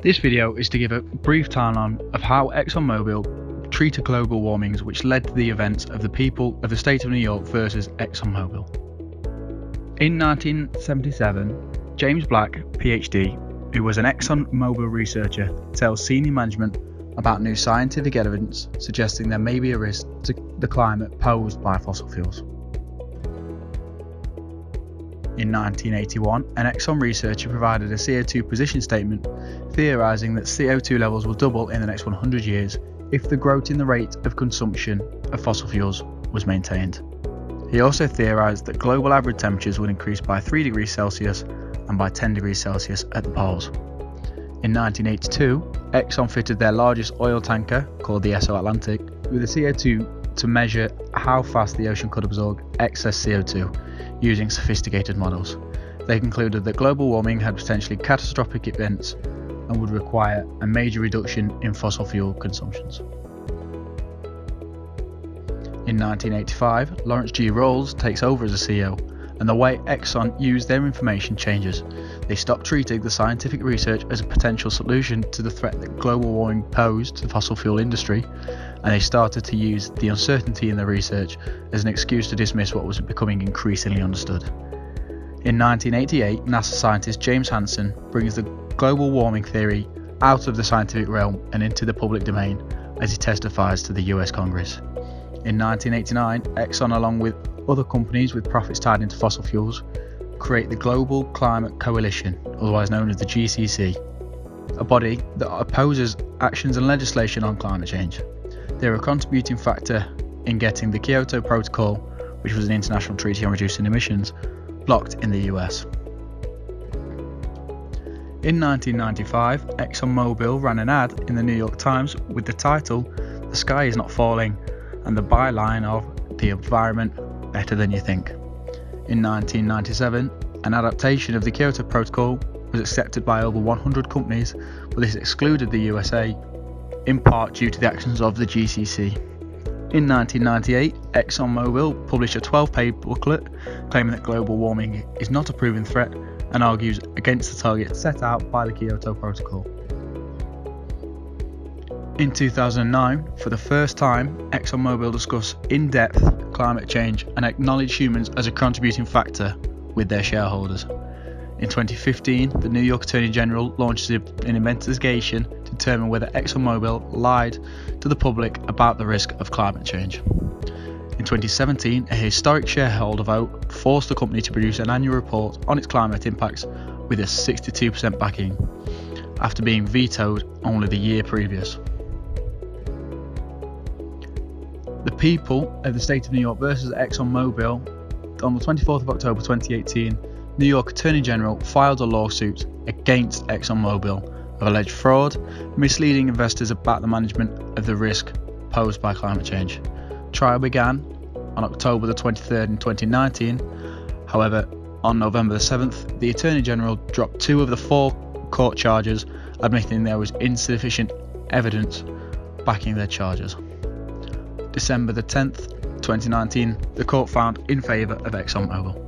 This video is to give a brief timeline of how ExxonMobil treated global warming, which led to the events of the people of the state of New York versus ExxonMobil. In 1977, James Black, PhD, who was an ExxonMobil researcher, tells senior management about new scientific evidence suggesting there may be a risk to the climate posed by fossil fuels. In 1981, an Exxon researcher provided a CO2 position statement theorising that CO2 levels will double in the next 100 years if the growth in the rate of consumption of fossil fuels was maintained. He also theorised that global average temperatures would increase by 3 degrees Celsius and by 10 degrees Celsius at the poles. In 1982, Exxon fitted their largest oil tanker, called the SO Atlantic, with a CO2 to measure how fast the ocean could absorb excess CO2 using sophisticated models. They concluded that global warming had potentially catastrophic events and would require a major reduction in fossil fuel consumptions. In 1985, Lawrence G. Rawls takes over as a CEO, and the way Exxon used their information changes. They stopped treating the scientific research as a potential solution to the threat that global warming posed to the fossil fuel industry, and they started to use the uncertainty in the research as an excuse to dismiss what was becoming increasingly understood. In 1988, NASA scientist James Hansen brings the global warming theory out of the scientific realm and into the public domain as he testifies to the US Congress. In 1989, Exxon, along with other companies with profits tied into fossil fuels, create the Global Climate Coalition, otherwise known as the GCC, a body that opposes actions and legislation on climate change. They are a contributing factor in getting the Kyoto Protocol, which was an international treaty on reducing emissions, blocked in the US. In 1995, ExxonMobil ran an ad in the New York Times with the title "The Sky is Not Falling" and the byline of "The Environment Better Than You Think." In 1997, an adaptation of the Kyoto Protocol was accepted by over 100 companies, but this excluded the USA, in part due to the actions of the GCC. In 1998, ExxonMobil published a 12-page booklet claiming that global warming is not a proven threat and argues against the targets set out by the Kyoto Protocol. In 2009, for the first time, ExxonMobil discussed in-depth climate change and acknowledged humans as a contributing factor with their shareholders. In 2015, the New York Attorney General launched an investigation to determine whether ExxonMobil lied to the public about the risk of climate change. In 2017, a historic shareholder vote forced the company to produce an annual report on its climate impacts with a 62% backing, after being vetoed only the year previous. The people of the state of New York versus ExxonMobil. On the 24th of October 2018, New York Attorney General filed a lawsuit against ExxonMobil of alleged fraud, misleading investors about the management of the risk posed by climate change. Trial began on October the 23rd in 2019. However, on November the 7th, the Attorney General dropped 2 of the 4 court charges, admitting there was insufficient evidence backing their charges. December the 10th, 2019, the court found in favour of ExxonMobil.